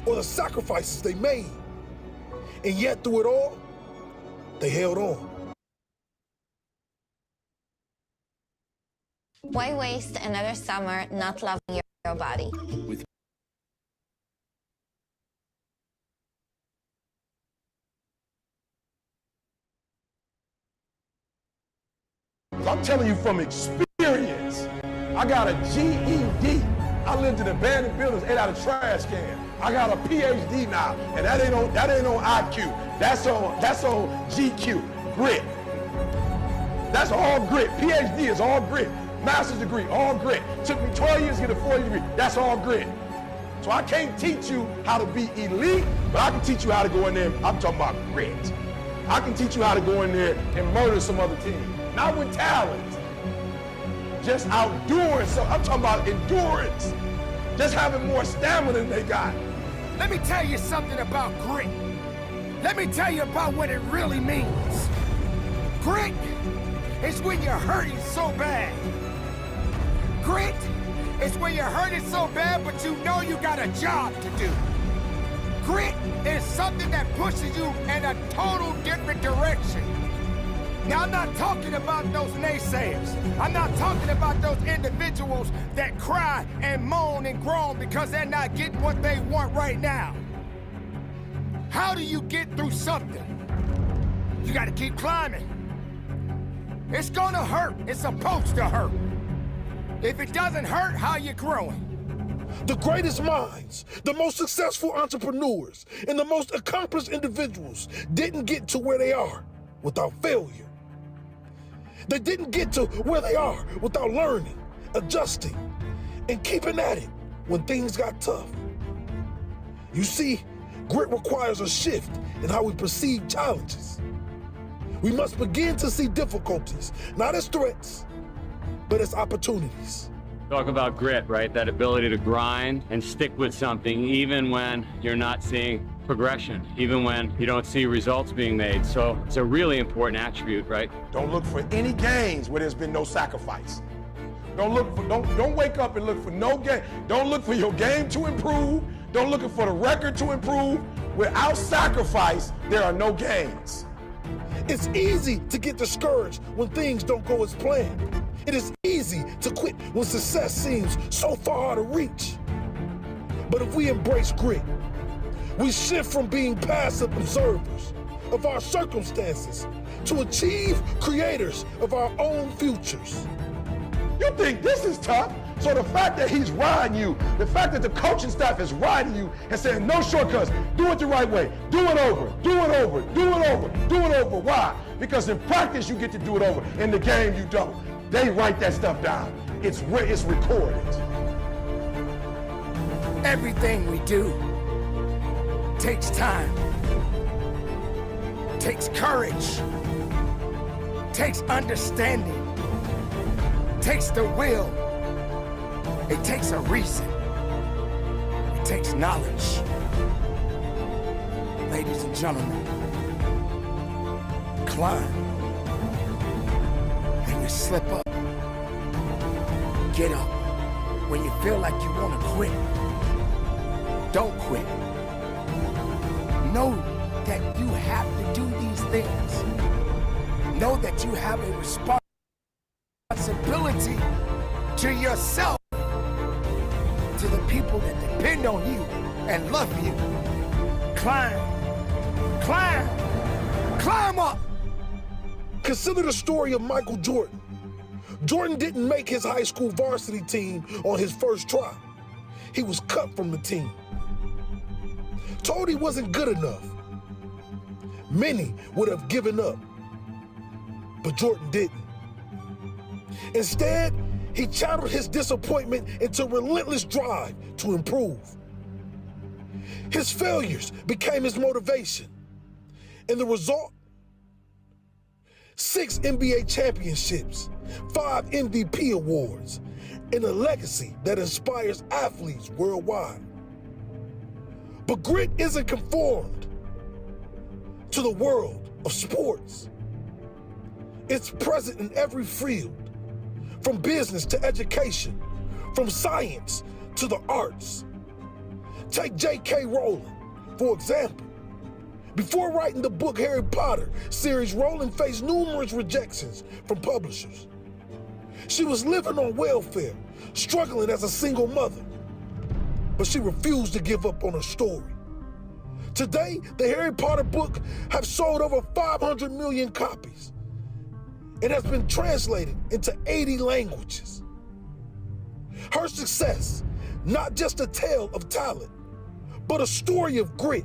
or the sacrifices they made. And yet through it all, they held on. Why waste another summer not loving your body? I'm telling you from experience. I got a GED. I lived in abandoned buildings, ate out of trash can. I got a PhD now, and that ain't on IQ. That's on GQ, grit. That's all grit. PhD is all grit. Master's degree, all grit. Took me 12 years to get a 4-year degree. That's all grit. So I can't teach you how to be elite, but I can teach you how to go in there. I'm talking about grit. I can teach you how to go in there and murder some other team. Not with talent, just outdoing. So I'm talking about endurance, just having more stamina than they got. Let me tell you something about grit. Let me tell you about what it really means. Grit is when you're hurting so bad. Grit is when you're hurting so bad, but you know you got a job to do. Grit is something that pushes you in a total different direction. Now, I'm not talking about those naysayers. I'm not talking about those individuals that cry and moan and groan because they're not getting what they want right now. How do you get through something? You gotta keep climbing. It's gonna hurt. It's supposed to hurt. If it doesn't hurt, how you growing? The greatest minds, the most successful entrepreneurs, and the most accomplished individuals didn't get to where they are without failure. They didn't get to where they are without learning, adjusting, and keeping at it when things got tough. You see, grit requires a shift in how we perceive challenges. We must begin to see difficulties, not as threats, but as opportunities. Talk about grit, right? That ability to grind and stick with something even when you're not seeing progression, even when you don't see results being made. So it's a really important attribute, right? Don't look for any gains where there's been no sacrifice. Don't wake up and look for no game. Don't look for your game to improve. Don't look for the record to improve. Without sacrifice, there are no gains. It's easy to get discouraged when things don't go as planned. It is easy to quit when success seems so far out of reach. But if we embrace grit, we shift from being passive observers of our circumstances to achieve creators of our own futures. You think this is tough? So the fact that he's riding you, the fact that the coaching staff is riding you and saying no shortcuts, do it the right way, do it over, do it over, do it over, do it over. Why? Because in practice you get to do it over. In the game you don't. They write that stuff down. It's recorded. Everything we do takes time, takes courage, takes understanding, takes the will. It takes a reason. It takes knowledge. Ladies and gentlemen, climb. And you slip up. Get up. When you feel like you want to quit, don't quit. Know that you have to do these things. Know that you have a responsibility to yourself, to the people that depend on you and love you. Climb, climb, climb up. Consider the story of Michael Jordan. Jordan didn't make his high school varsity team on his first try. He was cut from the team. Told he wasn't good enough. Many would have given up, but Jordan didn't. Instead, he channeled his disappointment into relentless drive to improve. His failures became his motivation, and the result? 6 NBA championships, 5 MVP awards, and a legacy that inspires athletes worldwide. But grit isn't conformed to the world of sports. It's present in every field, from business to education, from science to the arts. Take J.K. Rowling, for example. Before writing the book Harry Potter series, Rowling faced numerous rejections from publishers. She was living on welfare, struggling as a single mother, but she refused to give up on her story. Today, the Harry Potter book has sold over 500 million copies. It has been translated into 80 languages. Her success, not just a tale of talent, but a story of grit.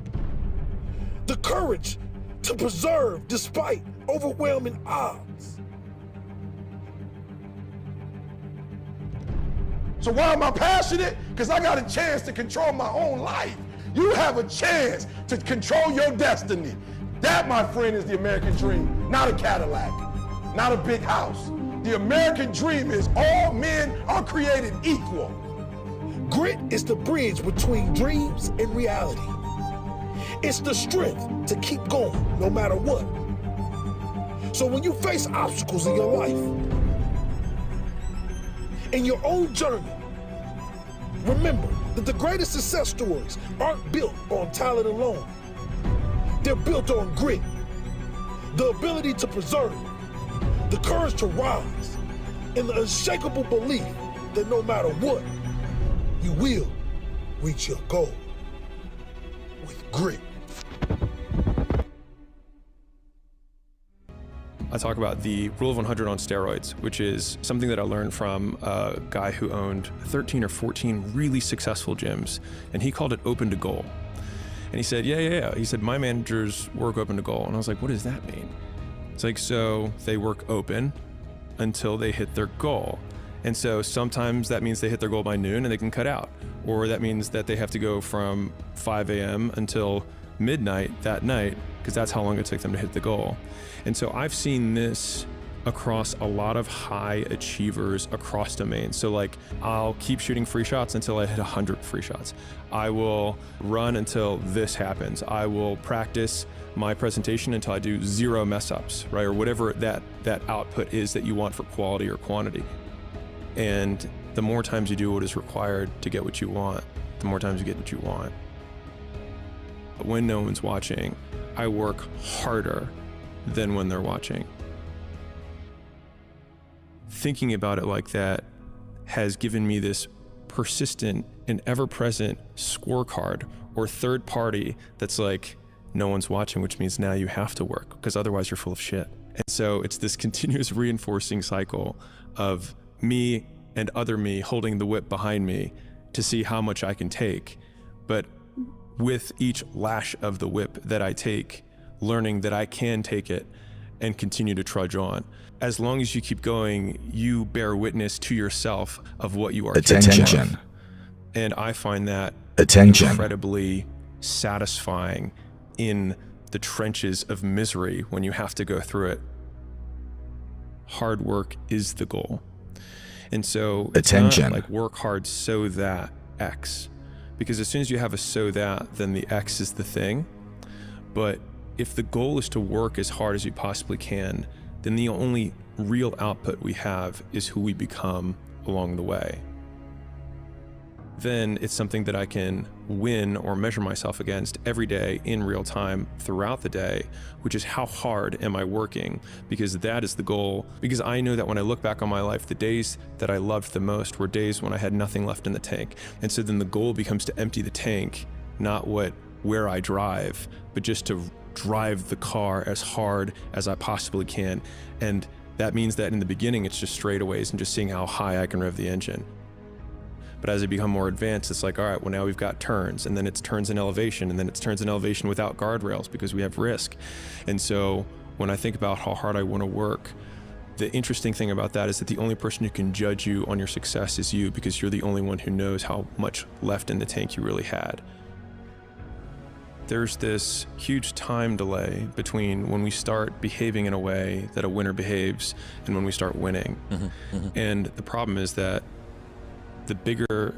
The courage to persevere despite overwhelming odds. So why am I passionate? Because I got a chance to control my own life. You have a chance to control your destiny. That, my friend, is the American dream, not a Cadillac. Not a big house. The American dream is all men are created equal. Grit is the bridge between dreams and reality. It's the strength to keep going no matter what. So when you face obstacles in your life, in your own journey, remember that the greatest success stories aren't built on talent alone. They're built on grit, the ability to preserve, the courage to rise, and the unshakable belief that no matter what, you will reach your goal with grit. I talk about the rule of 100 on steroids, which is something that I learned from a guy who owned 13 or 14 really successful gyms, and he called it open to goal. And he said, yeah. He said, my managers work open to goal. And I was like, what does that mean? It's like, so they work open until they hit their goal. And so sometimes that means they hit their goal by noon and they can cut out. Or that means that they have to go from 5 a.m. until midnight that night, because that's how long it took them to hit the goal. And so I've seen this across a lot of high achievers across domains. So like, I'll keep shooting free shots until I hit 100 free shots. I will run until this happens. I will practice my presentation until I do 0 mess ups, right? Or whatever that output is that you want for quality or quantity. And the more times you do what is required to get what you want, the more times you get what you want. But when no one's watching, I work harder than when they're watching. Thinking about it like that has given me this persistent and ever-present scorecard or third party that's like, no one's watching, which means now you have to work because otherwise you're full of shit. And so it's this continuous reinforcing cycle of me and other me holding the whip behind me to see how much I can take. But with each lash of the whip that I take, learning that I can take it and continue to trudge on. As long as you keep going, you bear witness to yourself of what you are capable of. And I find that incredibly satisfying in the trenches of misery when you have to go through it. Hard work is the goal. And so it's not like work hard so that X. Because as soon as you have a so that, then the X is the thing. But if the goal is to work as hard as you possibly can, then the only real output we have is who we become along the way. Then it's something that I can win or measure myself against every day in real time throughout the day, which is how hard am I working? Because that is the goal. Because I know that when I look back on my life, the days that I loved the most were days when I had nothing left in the tank. And so then the goal becomes to empty the tank, not where I drive, but just to drive the car as hard as I possibly can. And that means that in the beginning, it's just straightaways and just seeing how high I can rev the engine. But as I become more advanced, it's like, all right, well, now we've got turns, and then it's turns in elevation, and then it's turns in elevation without guardrails because we have risk. And so when I think about how hard I want to work, the interesting thing about that is that the only person who can judge you on your success is you, because you're the only one who knows how much left in the tank you really had. There's this huge time delay between when we start behaving in a way that a winner behaves and when we start winning. And the problem is that the bigger...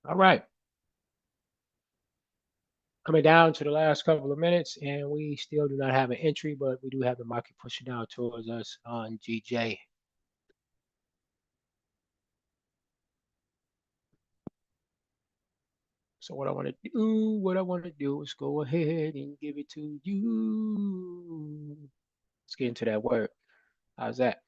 All right. Coming down to the last couple of minutes, and we still do not have an entry, but we do have the market pushing down towards us on GJ. So what I want to do is go ahead and give it to you. Let's get into that word. How's that?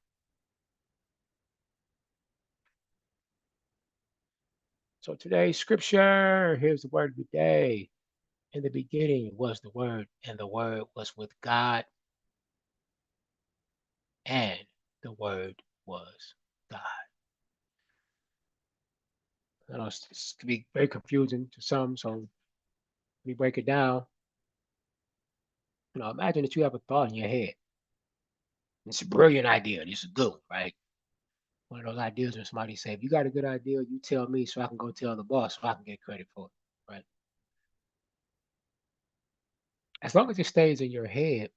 So today's scripture, here's the word of the day. In the beginning was the Word, and the Word was with God, and the Word was God. I know this can be very confusing to some, so let me break it down. Imagine that you have a thought in your head. It's a brilliant idea. It's a good one, right? One of those ideas where somebody say, if you got a good idea, you tell me so I can go tell the boss so I can get credit for it, right? As long as it stays in your head,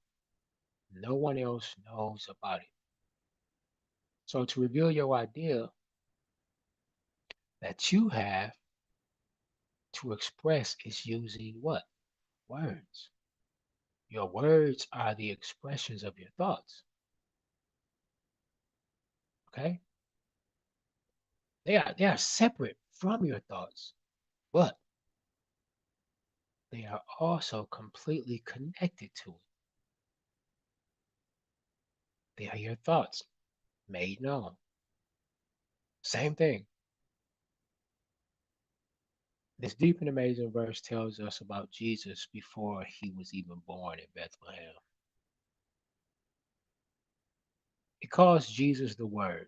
no one else knows about it. So to reveal your idea that you have to express is using what? Words. Your words are the expressions of your thoughts. Okay? They are separate from your thoughts, but they are also completely connected to it. They are your thoughts made known. Same thing. This deep and amazing verse tells us about Jesus before he was even born in Bethlehem. It calls Jesus the Word.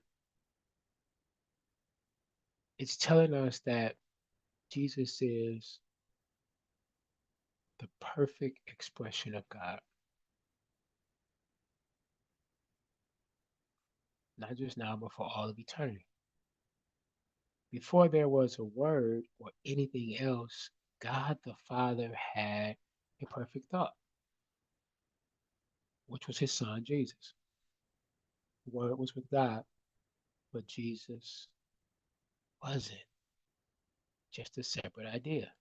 It's telling us that Jesus is the perfect expression of God. Not just now, but for all of eternity. Before there was a word or anything else, God the Father had a perfect thought, which was his son, Jesus. The word was with God, but Jesus wasn't just a separate idea.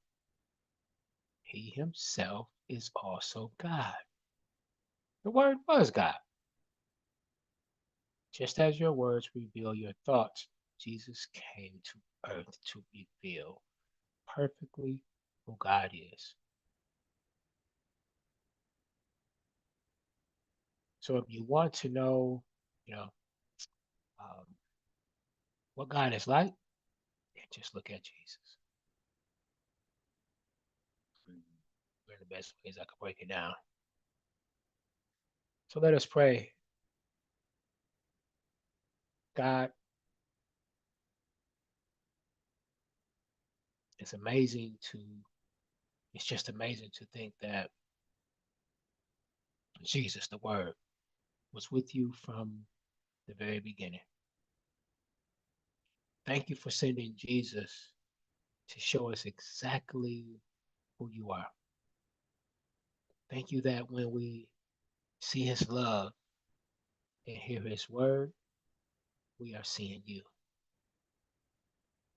He himself is also God. The word was God. Just as your words reveal your thoughts, Jesus came to earth to reveal perfectly who God is. So if you want to know, you know, um, what God is like, then just look at Jesus. One of the best ways I could break it down. So let us pray. God, it's amazing to, it's just amazing to think that Jesus, the Word, was with you from the very beginning. Thank you for sending Jesus to show us exactly who you are. Thank you that when we see his love and hear his word, we are seeing you.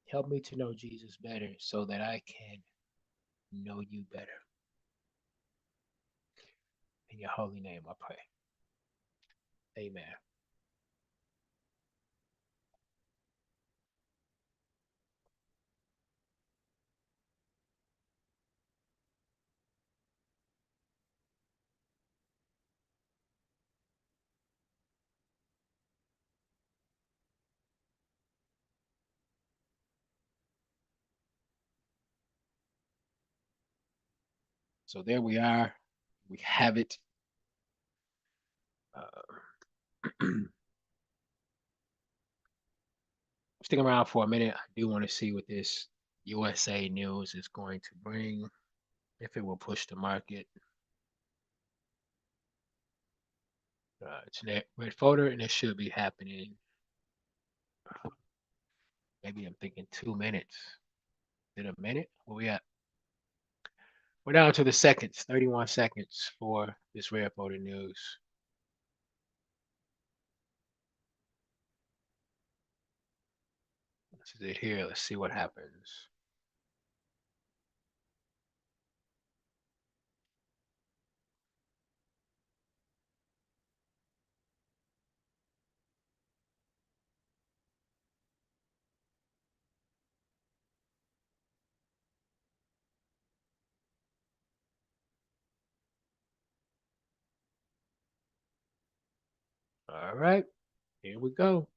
Help me to know Jesus better so that I can know you better. In your holy name, I pray. Amen. So there we are. We have it. Stick around for a minute. I do want to see what this USA news is going to bring, if it will push the market. It's in that red folder, and it should be happening. Maybe I'm thinking 2 minutes. Is it a minute? Where we at? We're down to the seconds, 31 seconds for this red folder news. This is it here. Let's see what happens. All right, here we go.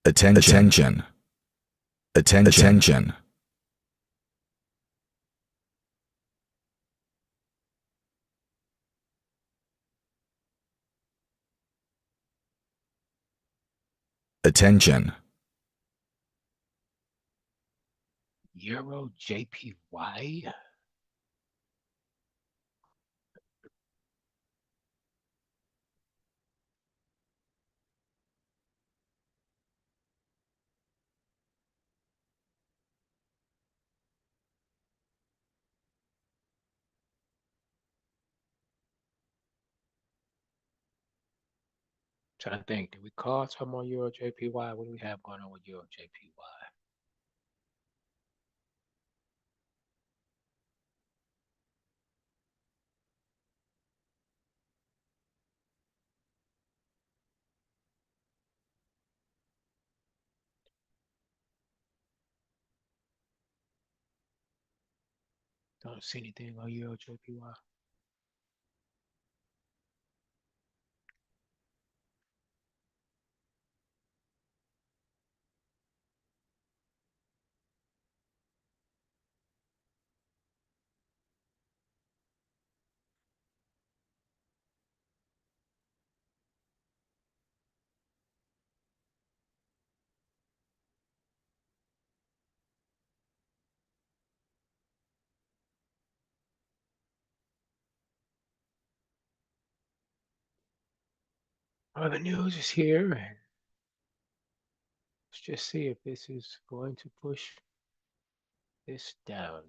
Attention. Attention. Attention. Euro JPY. Trying to think, did we call some on Euro JPY? What do we have going on with Euro JPY? Don't see anything on Euro JPY. The news is here. Let's just see if this is going to push this down.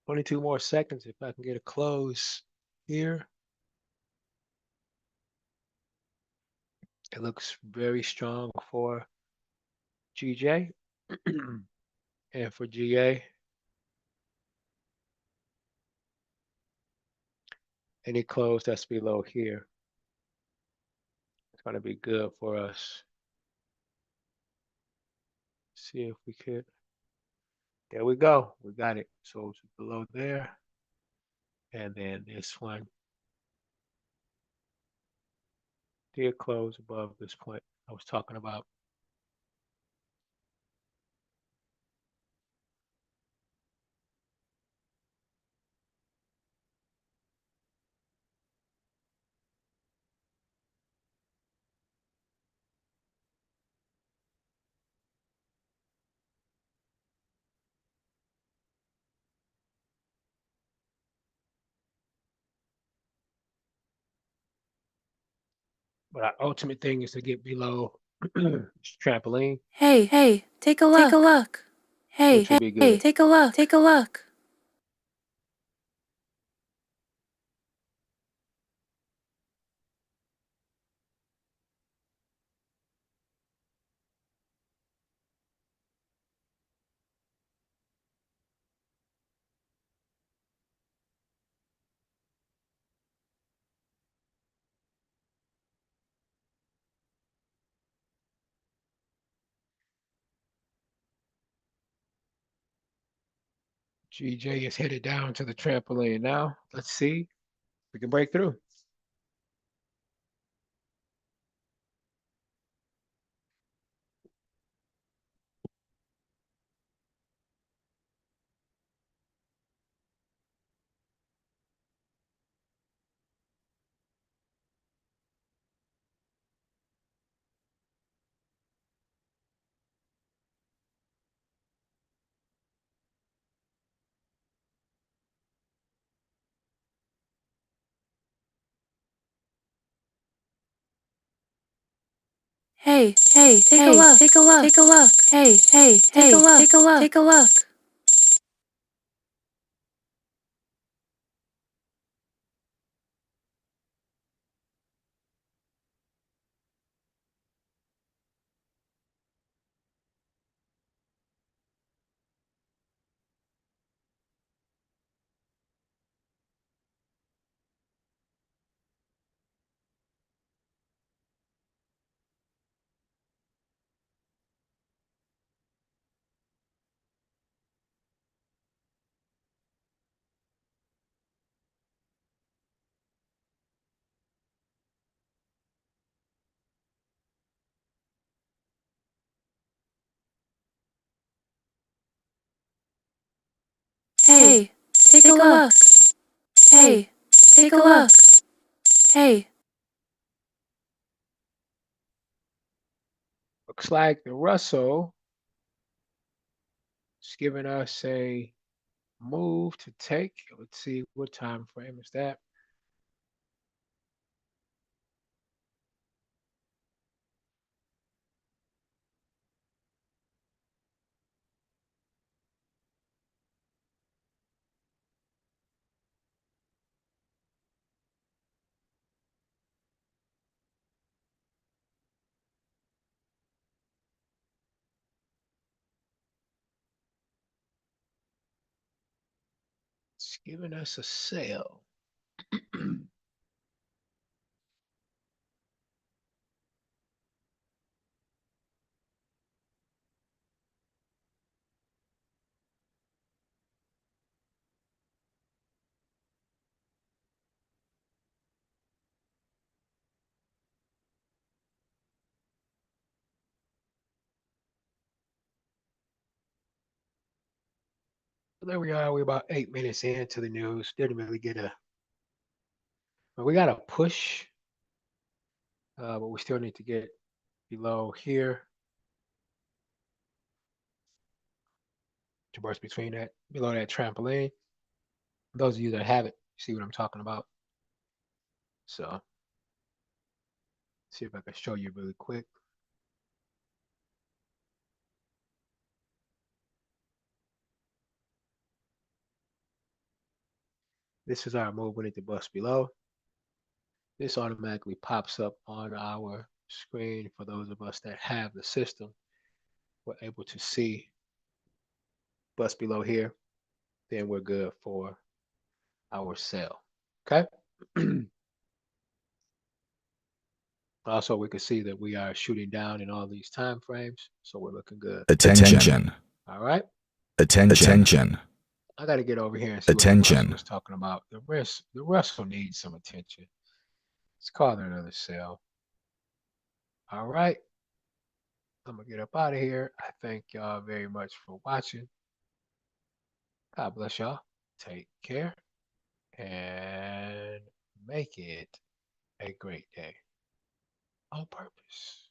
Only 2 more seconds if I can get a close here. It looks very strong for GJ and for GA. Any close that's below here, it's going to be good for us. See if we could. There we go. We got it. So it's below there. And then this one did close above this point I was talking about. But our ultimate thing is to get below this trampoline, Hey, take a look. Take a look. which would be good. Take a look. Take a look. GJ is headed down to the trampoline now. Let's see if we can break through. Hey, take a look. Take a look. Take a look. Hey, take a look. Take a look. Take a look. hey, take a look. Hey, take a look. Hey. Looks like the Russell is giving us a move to take. Let's see, what time frame is that? It's giving us a sale. There we are. We're about 8 minutes into the news. Didn't really get a. But we got a push, but we still need to get below here to burst between that, below that trampoline. Those of you that have it, see what I'm talking about. So, see if I can show you really quick. This is our move. We need to bust below. This automatically pops up on our screen for those of us that have the system. We're able to see bust below here. Then we're good for our sell. Okay. Also, we can see that we are shooting down in all these time frames, so we're looking good. Attention. All right. Attention. I got to get over here and see Attention. what Russell was talking about. The Russell needs some attention. Let's call it another sell. All right. I'm gonna get up out of here. I thank y'all very much for watching. God bless y'all. Take care and make it a great day on purpose.